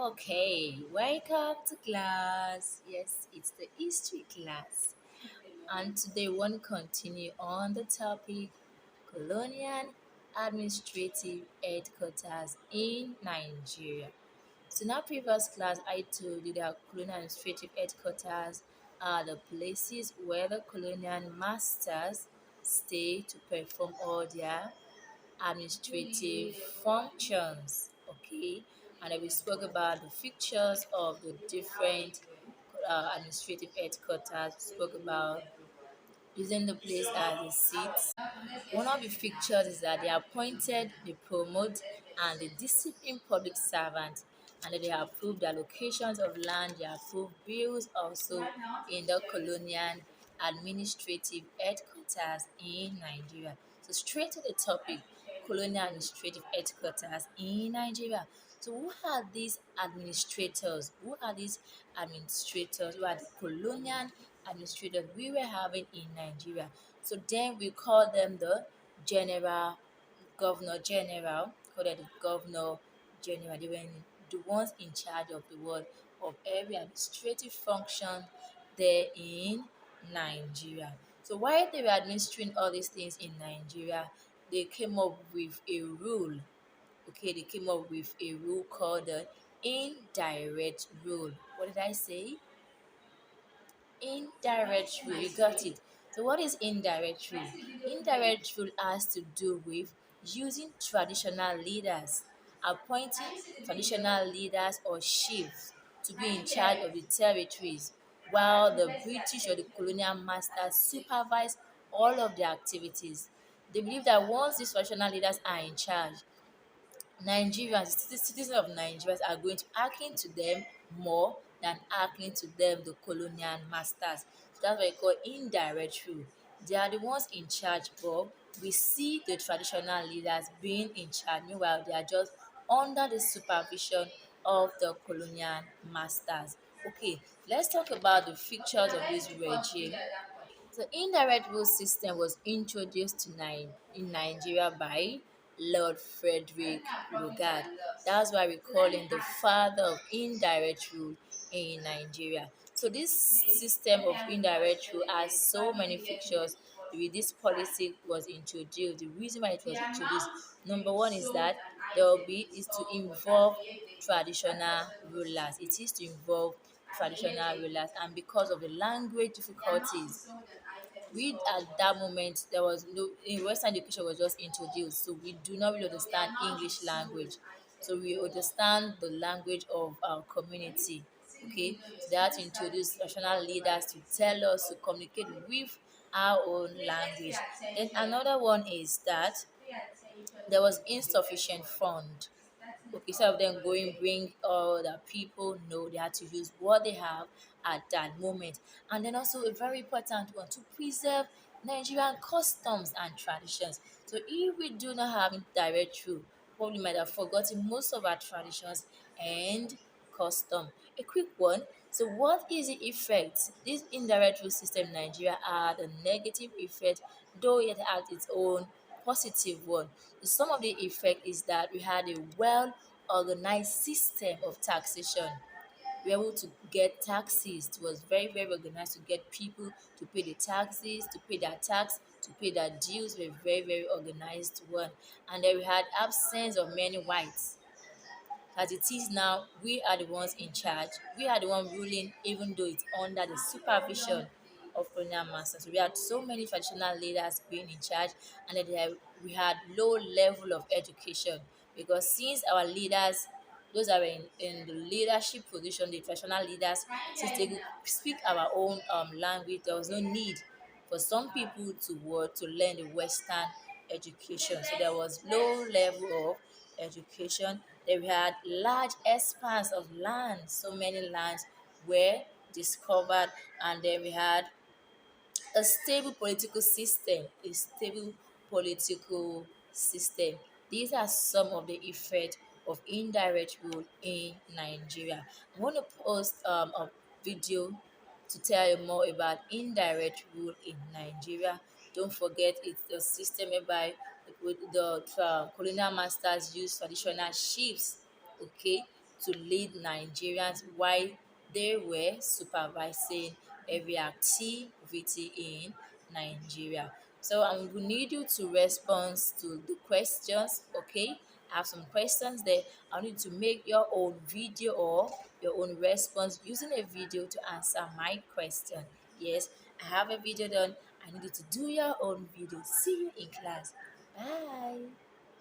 Okay, welcome to class. Yes, it's the history class. And today we want to continue on the topic Colonial Administrative Headquarters in Nigeria. So in our previous class, I told you that colonial administrative headquarters are the places where the colonial masters stay to perform all their administrative functions. Okay, and then we spoke about the features of the different administrative headquarters. We spoke about using the place as a seat. One of the features is that they appointed, they promote, and they discipline public servants, and then they approve the allocations of land, they approve bills also in the colonial administrative headquarters in Nigeria. So straight to the topic, colonial administrative headquarters in Nigeria. So who are these administrators? Who are these administrators? Who are the colonial administrators we were having in Nigeria? So then we call them the general, governor general, called it the governor general. They were the ones in charge of the world of every administrative function there in Nigeria. So while they were administering all these things in Nigeria, they came up with a rule. Okay, they came up with a rule called the indirect rule. What did I say? Indirect rule, you got it. So what is indirect rule? Indirect rule has to do with using traditional leaders, appointing traditional leaders or chiefs to be in charge of the territories, while the British or the colonial masters supervise all of their activities. They believe that once these traditional leaders are in charge, Nigerians, the citizens of Nigeria are going to hearken to them more than hearkening to them, the colonial masters. So that's what I call indirect rule. They are the ones in charge, but we see the traditional leaders being in charge. Meanwhile, they are just under the supervision of the colonial masters. Okay, let's talk about the features of this regime. The indirect rule system was introduced in Nigeria by Lord Frederick Lugard. That's why we call him the father of indirect rule in Nigeria. So this system of indirect rule has so many features. The way this policy was introduced, the reason why it was introduced, number one is that there will be is to involve traditional rulers. It is to involve traditional rulers, and because of the language difficulties, we at that moment there was no in Western education was just introduced, so we do not really understand English language. So we understand the language of our community. Okay, so they had to introduce national leaders to tell us to communicate with our own language. Then another one is that there was insufficient fund. Okay, instead of them going bring all the people, no, they had to use what they have at that moment. And then also a very important one, to preserve Nigerian customs and traditions. So if we do not have direct rule, probably might have forgotten most of our traditions and custom. A quick one. So what is the effect? This indirect rule system in Nigeria had a negative effect, though it had its own positive one. Some of the effect is that we had a well organized system of taxation. We were able to get taxes. It was very, very organized to get people to pay the taxes, to pay their tax, to pay their dues. We were very, very organized one. And then we had absence of many whites. As it is now, we are the ones in charge. We are the one ruling, even though it's under the supervision of colonial masters. So we had so many traditional leaders being in charge, and then we had low level of education, because since our leaders, those that were in the leadership position, the traditional leaders, since they could speak our own language, there was no need for some people to learn the Western education. So there was low level of education. Then we had large expanse of land. So many lands were discovered, and then we had a stable political system, a stable political system. These are some of the effects of indirect rule in Nigeria. I'm going to post a video to tell you more about indirect rule in Nigeria. Don't forget, it's the system whereby the colonial masters use traditional chiefs, okay, to lead Nigerians while they were supervising every activity in Nigeria. So we need you to respond to the questions, okay? I have some questions there. I need to make your own video or your own response using a video to answer my question. Yes, I have a video done. I need you to do your own video. See you in class. Bye.